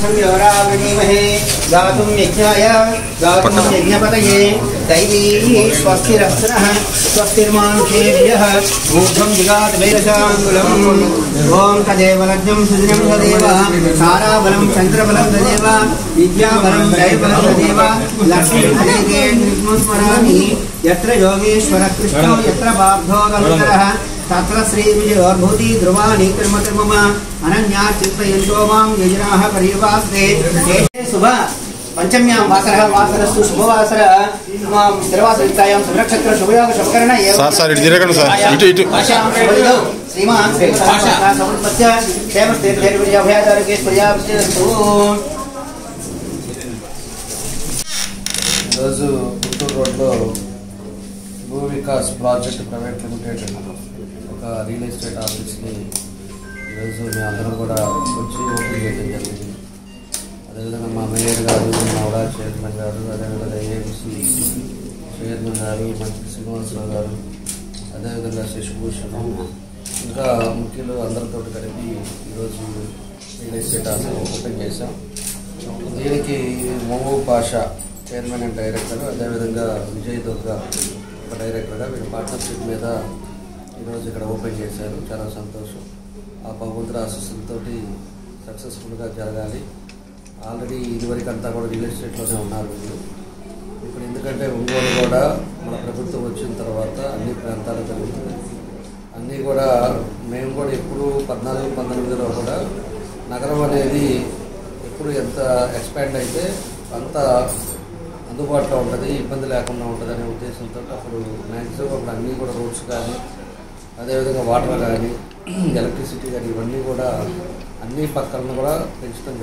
संयोरावणीमहे गातुं यज्ञाय गातुं यज्ञपतये दैवी स्वस्तिरस्त्रः स्वस्तिर्मानुषेभ्यः ऊर्ध्वं जिगात वैरशाङ्गुलम् ओं तदेव लग्नं सुजनं तदेव ताराबलं चन्द्रबलं तदेव विद्याबलं दैवबलं तदेव लक्ष्मीं स्मरामि यत्र योगेश्वरः कृष्णो यत्र बाद्धो गमनकरः तत्र श्री विजयोर्भूति ध्रुवाणी कर्मकर्मम अनन्या चित्तयन्तो मां यजनाः पर्युपास्ते शुभ पंचम्यां वासरः वासरस्तु शुभवासर स्थिरवासयुक्तायां शुभनक्षत्र शुभयोग शुभकरण सर इटु श्रीमान् समर्पत्य क्षेमस्थैर्यभयादारोग्येश्वर्यास्तु ఈరోజు గుంటూరు రోడ్లో భూ వికాస్ ప్రాజెక్ట్ ప్రైవేట్ లిమిటెడ్ ఒక రియల్ ఎస్టేట్ ఆఫీస్ని ఈరోజు మేము అందరం కూడా వచ్చి ఓపెన్ చేయడం జరిగింది. అదేవిధంగా మా మేయర్ గారు, మా వడా చైర్మన్ గారు, అదేవిధంగా ఏఎంసీ చైర్మన్ గారు, మంత్రి శ్రీనివాసరావు గారు, అదేవిధంగా శశిభూషణ్, ఇంకా ముఖ్యులు అందరితో కలిపి ఈరోజు రియల్ ఎస్టేట్ ఆఫీస్ ఓపెన్ చేశాం. దీనికి Mahaboob Pasha chairman and director, అదేవిధంగా విజయ్ దుర్గా ఒక డైరెక్టర్గా వీళ్ళ పార్ట్నర్షిప్ మీద ఈరోజు ఇక్కడ ఓపెన్ చేశారు. చాలా సంతోషం. ఆ భగవంతుడి ఆశీస్సులతో సక్సెస్ఫుల్గా జరగాలి. ఆల్రెడీ ఇదివరకు అంతా కూడా రియల్ ఎస్టేట్లోనే ఉన్నారు వీళ్ళు. ఇప్పుడు ఎందుకంటే ఒంగోలు కూడా మన ప్రభుత్వం వచ్చిన తర్వాత అన్ని ప్రాంతాలు జరుగుతుంది. అన్నీ కూడా మేము కూడా ఎప్పుడు 14-19లో కూడా నగరం అనేది ఎప్పుడు ఎంత ఎక్స్పాండ్ అయితే అంత అందుబాటులో ఉంటుంది, ఇబ్బంది లేకుండా ఉంటుంది అనే ఉద్దేశంతో అప్పుడు మ్యాక్సిమం అప్పుడు అన్నీ కూడా రోడ్స్ కానీ, అదేవిధంగా వాటర్ కానీ, ఎలక్ట్రిసిటీ కానీ ఇవన్నీ కూడా అన్ని పక్కన కూడా పెంచడం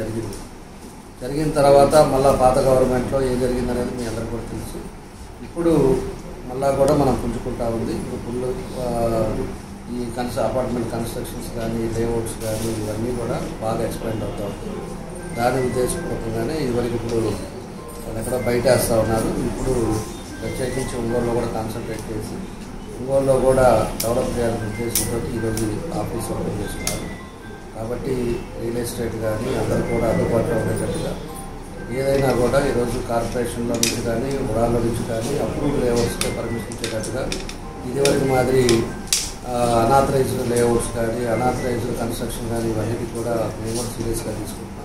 జరిగిన తర్వాత మళ్ళీ పాత గవర్నమెంట్లో ఏం జరిగిందనేది మీ అందరికీ కూడా తెలుసు. ఇప్పుడు మళ్ళా కూడా మనం పుంజుకుంటా ఉంది. ఇప్పుడు ఫుల్ ఈ అపార్ట్మెంట్ కన్స్ట్రక్షన్స్ కానీ, లేఅవుట్స్ కానీ ఇవన్నీ కూడా బాగా ఎక్స్పాండ్ అవుతూ ఉంటుంది. దాని ఉద్దేశపూర్వకంగానే ఇదివరకు ఇప్పుడు ఎక్కడ బయట వేస్తూ ఉన్నారు. ఇప్పుడు ప్రత్యేకించి ఒంగోలులో కూడా కాన్సన్ట్రేట్ చేసి ఒంగోలులో కూడా డెవలప్ చేయాలని ఉద్దేశంతో ఈరోజు ఆఫీస్ ఓపెన్ చేస్తున్నారు. కాబట్టి రియల్ ఎస్టేట్ కానీ అందరూ కూడా అందుబాటులో ఉండేటట్టుగా ఏదైనా కూడా ఈరోజు కార్పొరేషన్లో నుంచి కానీ, ఉడాల్లో నుంచి కానీ అప్రూవ్డ్ లేఅవుట్స్కి పర్మిషన్ ఇచ్చేటట్టుగా ఇదివరకు మాదిరి అనాథరైజ్డ్ లేఅవుట్స్ కానీ, అనాథరైజ్డ్ కన్స్ట్రక్షన్ కానీ ఇవన్నీ కూడా మేము కూడా సీరియస్గా తీసుకుంటున్నాం.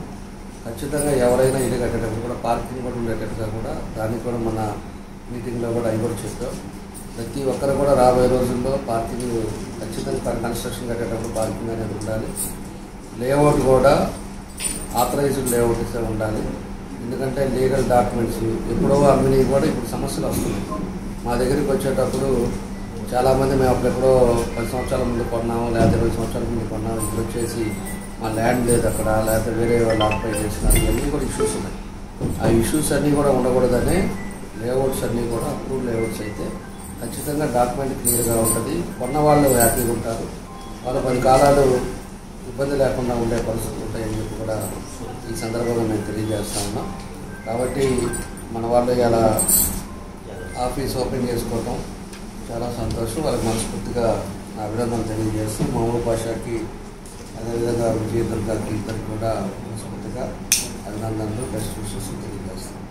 ఖచ్చితంగా ఎవరైనా ఇల్లు కట్టేటప్పుడు కూడా పార్కింగ్ కూడా ఉండేటట్టుగా కూడా దానికి కూడా మన మీటింగ్లో కూడా అవి కూడా చెప్పాం. ప్రతి ఒక్కరు కూడా రాబోయే రోజుల్లో పార్కింగ్ ఖచ్చితంగా కన్స్ట్రక్షన్ కట్టేటప్పుడు పార్కింగ్ అనేది ఉండాలి. లేఅవుట్ కూడా ఆథరైజ్డ్ లేఅవుట్సే ఉండాలి. ఎందుకంటే లీగల్ డాక్యుమెంట్స్ ఎప్పుడో అమ్మినవి కూడా ఇప్పుడు సమస్యలు వస్తున్నాయి. మా దగ్గరికి వచ్చేటప్పుడు చాలామంది మేము అప్పుడెప్పుడో 10 సంవత్సరాల ముందు కొన్నాము, లేకపోతే 20 సంవత్సరాల ముందు కొన్నాము, ఇప్పుడు వచ్చేసి మా ల్యాండ్ లేదు అక్కడ, లేకపోతే వేరే వాళ్ళు ఆక్యుపై చేస్తున్నారు, ఇవన్నీ కూడా ఇష్యూస్ ఉన్నాయి. ఆ ఇష్యూస్ అన్నీ కూడా ఉండకూడదనే లేఅవుట్స్ అన్నీ కూడా అప్రూవ్డ్ లేఅవుట్స్ అయితే ఖచ్చితంగా డాక్యుమెంట్ క్లియర్గా ఉంటుంది. కొన్న వాళ్ళు హ్యాపీగా ఉంటారు. వాళ్ళు 10 కాలాలు ఇబ్బంది లేకుండా ఉండే పరిస్థితులు ఉంటాయని చెప్పి కూడా ఈ సందర్భంగా మేము తెలియజేస్తా ఉన్నాం. కాబట్టి మన వాళ్ళు ఇలా ఆఫీస్ ఓపెన్ చేసుకోవటం చాలా సంతోషం. వాళ్ళకి మనస్ఫూర్తిగా నా అభినందనలు తెలియజేస్తూ మహబూబ్ పాషాకి, అదేవిధంగా విజయ దుర్గాకి ఇద్దరికి కూడా మనస్ఫూర్తిగా అభినందనలు, బెస్ట్ విషెస్ తెలియజేస్తాం.